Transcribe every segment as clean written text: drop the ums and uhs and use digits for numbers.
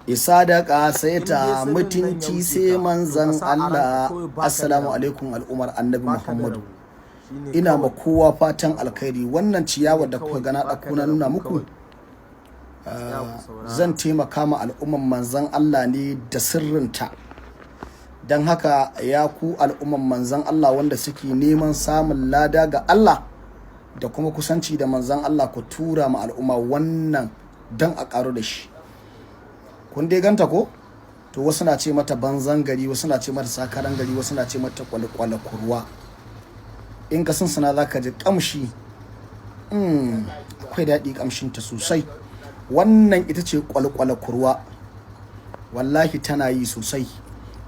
isa da ƙasaita mutunci sai manzan Allah. Assalamu alaikum al'umar annabi Muhammadu. Ina ma kowa fatan alkhairi. Wannan ciyawar da kuka gana ɗauko na nuna muku zan taimaka ma al'umman manzan Allah ne da sirrinta. Don haka ya ku al'umman manzan Allah wanda suke neman samun lada ga Allah da kuma kusanci da manzan Allah, ku tura ma al'umma wannan don a ƙaru da shi. Kun dai ganta ko? To wasu na ce mata banzan gari, wasu na ce mata sakaran gari, wasu na ce mata kwalkwala kurwa. In ka sana za ka ji kamshi, akwai daɗi kamshinta sosai. Wannan ita ce kwalkwala kurwa, wallahi tana yi sosai.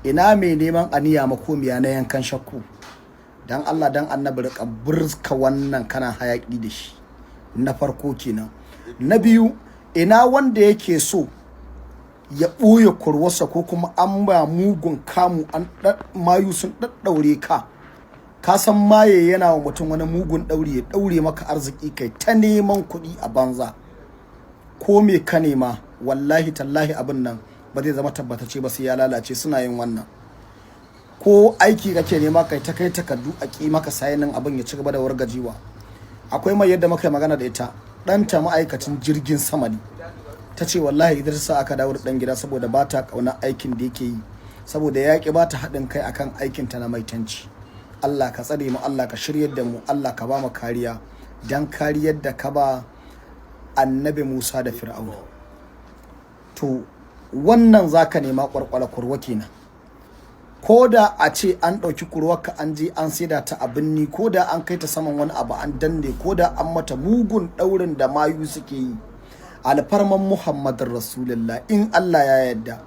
Ina mai neman aniya makomiya na yankan shakku, dan Allah dan annabi rika burka wannan kana hayaki da shi. Na farko kenan. Na biyu, ina wanda yake so ya ɓoye kurwarsa ko kuma an ba mugun kamu, an mayu sun ɗaɗɗaure ka san maye yana wa mutum wani mugun ɗauri, ya ɗaure maka arziki kai ta neman kuɗi a banza. Ko me ka nema wallahi tallahi abin nan ba zai zama tabbatace ba sai ya lalace. Suna yin wannan. Ko aiki kake nema kai ta kai takardu a ƙi maka sayanin abin ya ci gaba da wargajiwa. Akwai mai yadda muka yi magana da ita, ɗanta ma'aikacin jirgin sama ne. Ta ce wallahi idan sa aka dawo da ɗan gida saboda ba ta ƙauna aikin da yake yi, saboda ya ƙi ba ta haɗin kai akan aikinta na maitanci. Allah ka tsare mu, Allah ka shiryar da mu, Allah ka ba mu kariya dan kariyar da ka ba annabi Musa da Fir'auna. To wannan zaka nema kwarkwala kurwa kenan. Ko da a ce an ɗauki kurwarka an je an saida ta a binni, ko da an kai ta saman wani abu an danne, ko da an mata mugun ɗaurin da mayu suke yi, alfarman Muhammadin Rasulullah, in Allah ya yarda,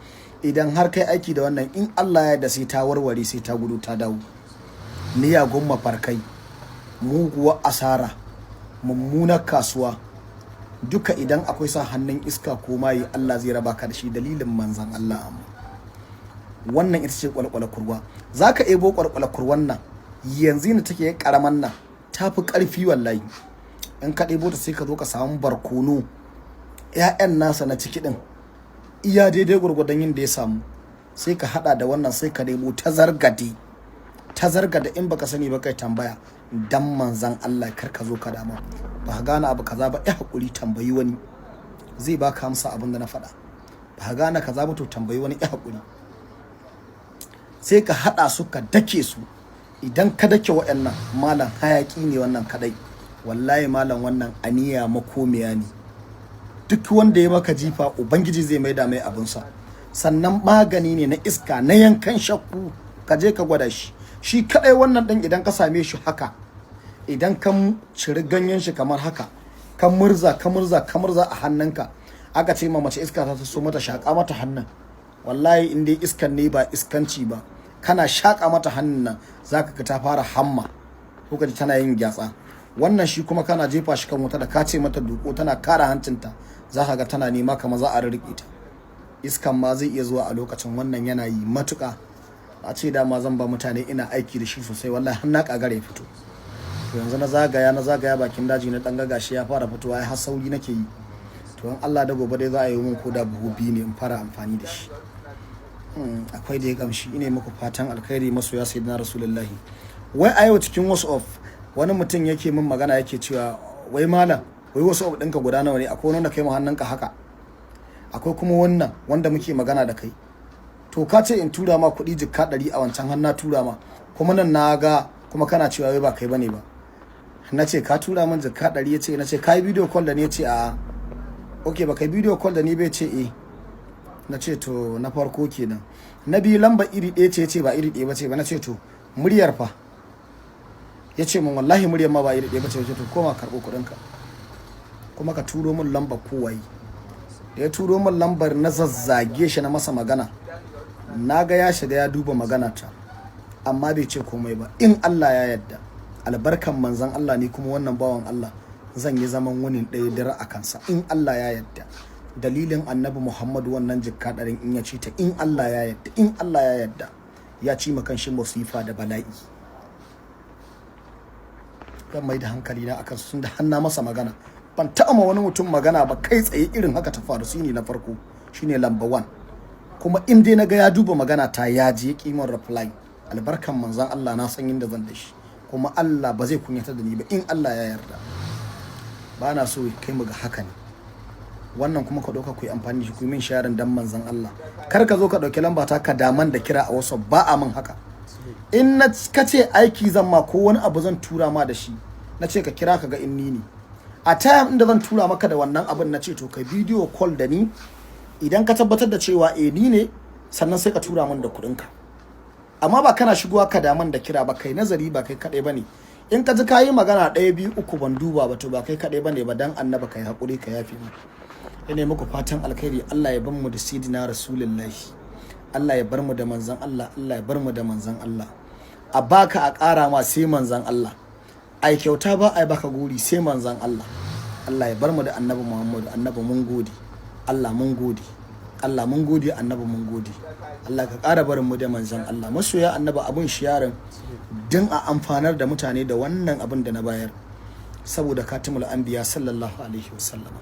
idan har kai aiki da wannan, in Allah ya yarda sai ta warware, sai ta gudu ta dawo. Miyagun mafarkai, muguwar asara, mummunar kasuwa, duka idan akwai sa hannun iska ko mayi, Allah zai raba ka da shi dalilin manzan Allah. Wannan ita ce kwalkwala kurwa. Zaka ebo kwalkwala kurwan nan yanzu ne take karaman nan, tafi karfi wallahi. In ka ɗebo ta sai ka zo ka samu barkono, ƴaƴan nasa na ciki din iya daidai gurgurdan yin da ya samu, sai ka hada da wannan, sai ka nemo tazargade. In baka sani ba kai tambaya, dan manzan Allah kar ka zo ka dama ba ka gane abu kaza ba, hakuri tambayi wani zai baka amsa abin da na faɗa. Ba ka gane kaza ba to tambayi wani, hakuri. Sai ka hada su ka dake su. Idan ka dake waɗannan, malam hayaki ne wannan kadai, wallahi malam wannan aniya makomiya ne. Duk wanda ya maka jifa ubangiji zai maida mai abinsa. Sannan magani ne na iska, na yankan shakku, ka je ka gwada shi. Shi kadai wannan ɗin idan ka same shi haka, idan ka ciri ganyen shi kamar haka, ka murza a hannunka, aka ce ma mace iska ta so mata shaka mata hannun, wallahi in dai iskan ne ba iskanci ba, kana shaka mata hannun nan zaka ga ta fara hamma ko ka ji tana yin gyatsa. Wannan shi kuma kana jefa shi kan wuta, da ka ce mata duko tana kara hancinta, zaka ga tana nema kamar za a rike ta. Iskan ma zai iya zuwa a lokacin. Wannan yana yi matuƙa. A ce dama zan ba mutane ina aiki da shi sosai, wallahi har na kagare ya fito. To yanzu na zagaya bakin daji na dan gashi ya fara fitowa, ai har sauri nake yi. To in Allah da gobe dai za a yi mun koda buhu biyu ne in fara amfani da shi. Akwai da ya gamshi. Ina muku fatan alkhairi masoya sayyidina Rasulullahi. Wai a yau cikin WhatsApp wani mutum yake min magana yake cewa wai malam, wai WhatsApp ɗinka guda nawa ne? Akwai wanda kai mu hannunka haka, akwai kuma wannan wanda muke magana da kai. To ka ce in tura ma kuɗi jikka 100 a wancan har na tura ma, kuma nan na ga kuma kana cewa wai ba kai bane ba. Na ce ka tura min jikka 100, yace, na ce kai video call da ni, yace a okay ba kai video call da ni bai ce eh. Na ce to na farko kenan. Na biyu lamba iri ɗaya ce, yace ba iri ɗaya bace ba. Na ce to muryar fa, yace min wallahi muryar ma ba iri ɗaya bace. Yace to koma karɓo kuɗinka kuma ka turo min lambar kowaye. Da ya turo min lambar na zazzage shi, na masa magana, na ga ya shiga ya duba magana ta, amma bai ce komai ba. In Allah ya yarda, albarkan manzan Allah ne kuma wannan bawan Allah, zan yi zaman wani ɗaya dare a kansa in Allah ya yarda. Dalilin annabi Muhammadu wannan jikka 100 in ya ci ta, in Allah ya yarda, in Allah ya yarda, ya ci makan shi musifa da bala'i. Zan mai da hankali na akan sun da hanna masa magana. ban taɓa ma wani mutum magana ba kai tsaye irin haka ta faru. Shine na farko, shine lamba 1. kuma in dai naga ya duba magana ta ya je kimar reply albarkan manzon Allah na san inda zan da shi kuma Allah ba zai kunyata da ni ba in Allah ya yarda ba na so kai mu ga haka ne wannan kuma ka dauka ku yi amfani da shi ku yi min sharing dan manzon Allah kar ka zo ka dauki lamba ta ka daman da kira a WhatsApp ba a min haka in na kace aiki zan ma ko wani abu zan tura ma da shi na ce ka kira ka ga inni ne a time inda zan tura maka da wannan abin na ce to ka video call da ni idan ka tabbatar da cewa ni ne sannan sai ka tura min da kuɗinka amma ba kana shigowa ka daman da kira ba kai nazari ba kai kaɗai ba ne in ka ji ka yi magana 1 2 3 ban duba ba to ba kai kaɗai ba ne ba dan annaba kai haƙuri ka yafi mu ina muku fatan alkhairi Allah ya bar mu da sidina rasulullahi Allah ya bar mu da manzon Allah Allah ya bar mu da manzon Allah a baka a ƙara ma sai manzon Allah ai kyauta ba ai baka gori sai manzon Allah Allah ya bar mu da annabi Muhammadu annabi mun gode Allah mun gode Allah mun gode annabi mun gode Allah ka ƙara barin mu da manzon Allah masoya annabi abun shiyarin din a amfanar da mutane da wannan abin da na bayar saboda katimul anbiya sallallahu alaihi wasallam